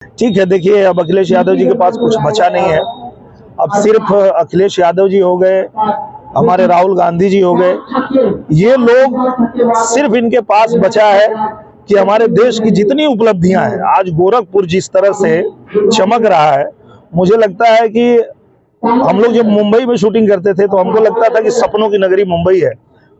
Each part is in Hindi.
ठीक है, देखिए अब अखिलेश यादव जी के पास कुछ बचा नहीं है। अब सिर्फ अखिलेश यादव जी हो गए, हमारे राहुल गांधी जी हो गए, ये लोग सिर्फ इनके पास बचा है कि हमारे देश की जितनी उपलब्धियां हैं, आज गोरखपुर जिस तरह से चमक रहा है, मुझे लगता है कि हम लोग जब मुंबई में शूटिंग करते थे तो हमको लगता था कि सपनों की नगरी मुंबई है,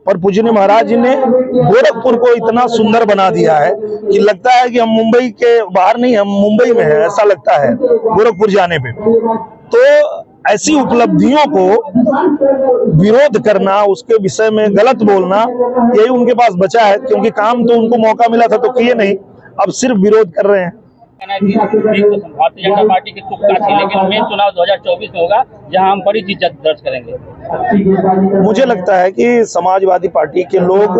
पर पूजनीय महाराज जी ने गोरखपुर को इतना सुंदर बना दिया है कि लगता है कि हम मुंबई के बाहर नहीं, हम मुंबई में हैं, ऐसा लगता है गोरखपुर जाने पे। तो ऐसी उपलब्धियों को विरोध करना, उसके विषय में गलत बोलना, यही उनके पास बचा है, क्योंकि काम तो उनको मौका मिला था तो किए नहीं, अब सिर्फ विरोध कर रहे हैं। भारतीय जनता पार्टी की तुक्का थी, लेकिन मेन चुनाव 2024 में होगा, जहां हम बड़ी जीत दर्ज करेंगे। मुझे लगता है कि समाजवादी पार्टी के लोग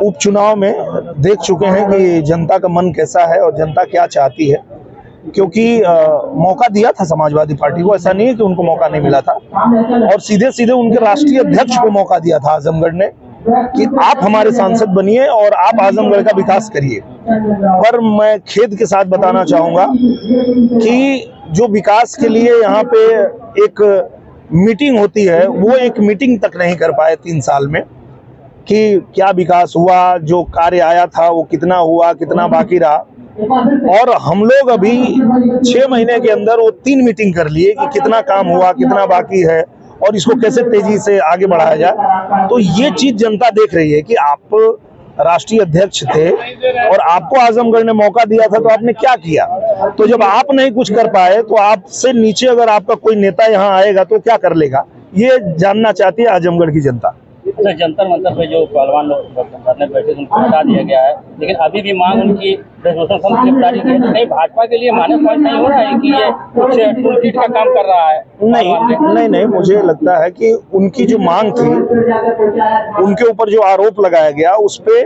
उपचुनाव में देख चुके हैं कि जनता का मन कैसा है और जनता क्या चाहती है, क्योंकि मौका दिया था समाजवादी पार्टी को, ऐसा नहीं है कि उनको मौका नहीं मिला था, और सीधे सीधे उनके राष्ट्रीय अध्यक्ष को मौका दिया था आजमगढ़ ने कि आप हमारे सांसद बनिए और आप आजमगढ़ का विकास करिए। पर मैं खेद के साथ बताना चाहूंगा कि जो विकास के लिए यहाँ पे एक मीटिंग होती है, वो एक मीटिंग तक नहीं कर पाए 3 साल में कि क्या विकास हुआ, जो कार्य आया था वो कितना हुआ, कितना बाकी रहा। और हम लोग अभी 6 महीने के अंदर वो 3 मीटिंग कर लिए कि कितना काम हुआ, कितना बाकी है और इसको कैसे तेजी से आगे बढ़ाया जाए। तो ये चीज जनता देख रही है कि आप राष्ट्रीय अध्यक्ष थे और आपको आजमगढ़ ने मौका दिया था, तो आपने क्या किया। तो जब आप नहीं कुछ कर पाए तो आपसे नीचे अगर आपका कोई नेता यहाँ आएगा तो क्या कर लेगा, ये जानना चाहती है आजमगढ़ की जनता। अच्छा, जंतर मंतर पे जो पहलवान लोग धरने बैठे उनको हटा दिया गया है, लेकिन अभी भी मांग उनकी गिरफ्तारी की है। नहीं, भाजपा के लिए माइनस पॉइंट नहीं हो रहा है कि ये कुछ टूलकिट का काम कर रहा है? नहीं, मुझे लगता है कि उनकी जो मांग थी, उनके ऊपर जो आरोप लगाया गया, उस पे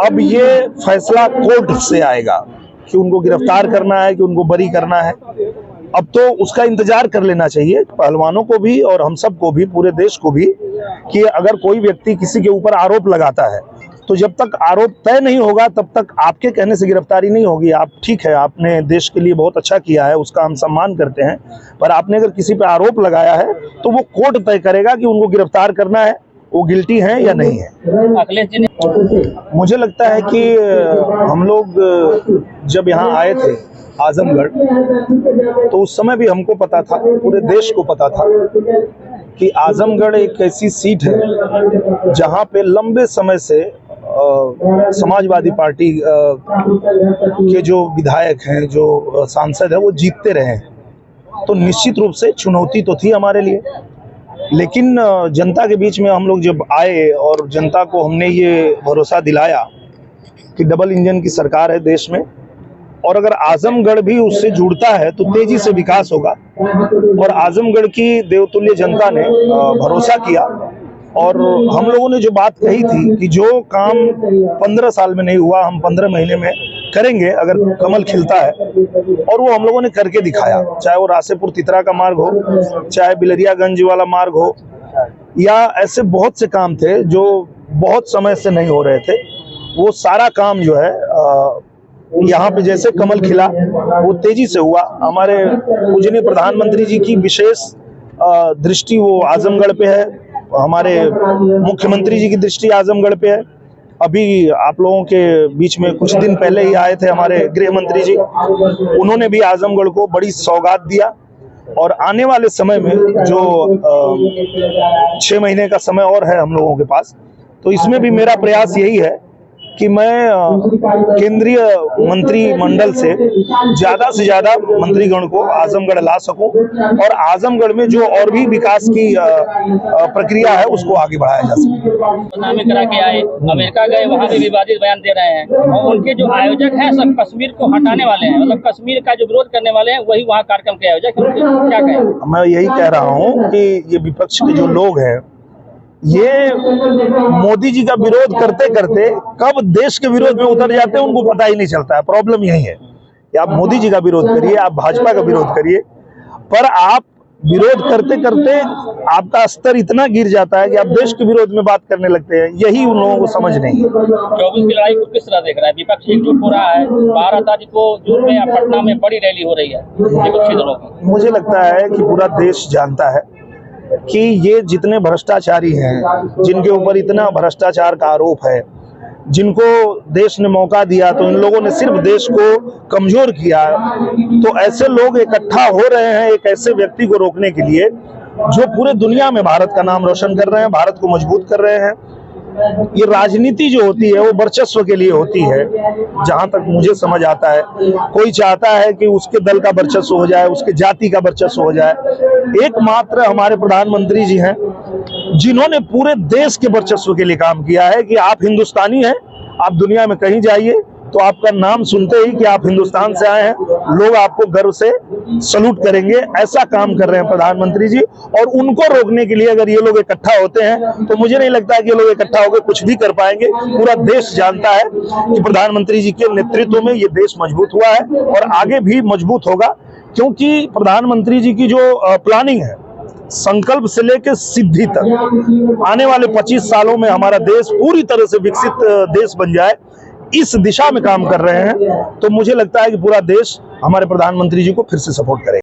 अब ये फैसला कोर्ट से आएगा कि उनको गिरफ्तार करना है कि उनको बरी करना है। अब तो उसका इंतजार कर लेना चाहिए पहलवानों को भी और हम सबको भी, पूरे देश को भी, कि अगर कोई व्यक्ति किसी के ऊपर आरोप लगाता है तो जब तक आरोप तय नहीं होगा तब तक आपके कहने से गिरफ्तारी नहीं होगी। आप ठीक है, आपने देश के लिए बहुत अच्छा किया है, उसका हम सम्मान करते हैं, पर आपने अगर किसी पे आरोप लगाया है तो वो कोर्ट तय करेगा कि उनको गिरफ्तार करना है, वो गिल्टी है या नहीं है। अखिलेश जी ने, मुझे लगता है कि हम लोग जब यहाँ आए थे आजमगढ़, तो उस समय भी हमको पता था, पूरे देश को पता था कि आजमगढ़ एक ऐसी सीट है जहाँ पे लंबे समय से समाजवादी पार्टी के जो विधायक हैं, जो सांसद हैं, वो जीतते रहे हैं। तो निश्चित रूप से चुनौती तो थी हमारे लिए, लेकिन जनता के बीच में हम लोग जब आए और जनता को हमने ये भरोसा दिलाया कि डबल इंजन की सरकार है देश में, और अगर आजमगढ़ भी उससे जुड़ता है तो तेजी से विकास होगा, और आजमगढ़ की देवतुल्य जनता ने भरोसा किया। और हम लोगों ने जो बात कही थी कि जो काम 15 साल में नहीं हुआ, हम 15 महीने में करेंगे अगर कमल खिलता है, और वो हम लोगों ने करके दिखाया। चाहे वो रासेपुर तितरा का मार्ग हो, चाहे बिलरियागंज वाला मार्ग हो, या ऐसे बहुत से काम थे जो बहुत समय से नहीं हो रहे थे, वो सारा काम जो है यहाँ पे जैसे कमल खिला वो तेजी से हुआ। हमारे पूजनीय प्रधानमंत्री जी की विशेष दृष्टि वो आजमगढ़ पे है, हमारे मुख्यमंत्री जी की दृष्टि आजमगढ़ पे है। अभी आप लोगों के बीच में कुछ दिन पहले ही आए थे हमारे गृह मंत्री जी, उन्होंने भी आजमगढ़ को बड़ी सौगात दिया। और आने वाले समय में जो 6 महीने का समय और है हम लोगों के पास, तो इसमें भी मेरा प्रयास यही है कि मैं केंद्रीय मंत्रिमंडल से ज्यादा मंत्रीगण को आजमगढ़ ला सकूं, और आजमगढ़ में जो और भी विकास की प्रक्रिया है उसको आगे बढ़ाया जा सके। करा के आए, अमेरिका गए, वहाँ भी विवादित बयान दे रहे हैं, और उनके जो आयोजक हैं सब कश्मीर को हटाने वाले हैं, मतलब कश्मीर का जो विरोध करने वाले हैं वही वहाँ कार्यक्रम के आयोजक। क्या कहें? मैं यही कह रहा हूँ कि ये विपक्ष के जो लोग हैं, ये मोदी जी का विरोध करते करते कब देश के विरोध में उतर जाते हैं उनको पता ही नहीं चलता है। प्रॉब्लम यही है कि आप मोदी जी का विरोध करिए, आप भाजपा का विरोध करिए, पर आप विरोध करते करते आपका स्तर इतना गिर जाता है कि आप देश के विरोध में बात करने लगते हैं। यही उन लोगों को समझ नहीं है। 24 की लड़ाई को किस तरह देख रहा है? विपक्ष एकजुट हो रहा है, 12 तारीख को जून में पटना में बड़ी रैली हो रही है विपक्षी दलों की। मुझे लगता है कि पूरा देश जानता है कि ये जितने भ्रष्टाचारी हैं, जिनके ऊपर इतना भ्रष्टाचार का आरोप है, जिनको देश ने मौका दिया तो इन लोगों ने सिर्फ देश को कमजोर किया, तो ऐसे लोग इकट्ठा हो रहे हैं एक ऐसे व्यक्ति को रोकने के लिए जो पूरे दुनिया में भारत का नाम रोशन कर रहे हैं, भारत को मजबूत कर रहे हैं। ये राजनीति जो होती है वो वर्चस्व के लिए होती है, जहां तक मुझे समझ आता है। कोई चाहता है कि उसके दल का वर्चस्व हो जाए, उसके जाति का वर्चस्व हो जाए। एकमात्र हमारे प्रधानमंत्री जी हैं जिन्होंने पूरे देश के वर्चस्व के लिए काम किया है कि आप हिंदुस्तानी हैं, आप दुनिया में कहीं जाइए तो आपका नाम सुनते ही कि आप हिंदुस्तान से आए हैं, लोग आपको गर्व से सलूट करेंगे। ऐसा काम कर रहे हैं प्रधानमंत्री जी, और उनको रोकने के लिए अगर ये लोग इकट्ठा होते हैं तो मुझे नहीं लगता कि ये लोग इकट्ठा होकर कुछ भी कर पाएंगे। पूरा देश जानता है कि प्रधानमंत्री जी के नेतृत्व में ये देश मजबूत हुआ है और आगे भी मजबूत होगा, क्योंकि प्रधानमंत्री जी की जो प्लानिंग है, संकल्प से लेकर सिद्धि तक, आने वाले 25 सालों में हमारा देश पूरी तरह से विकसित देश बन जाए, इस दिशा में काम कर रहे हैं। तो मुझे लगता है कि पूरा देश हमारे प्रधानमंत्री जी को फिर से सपोर्ट करेगा।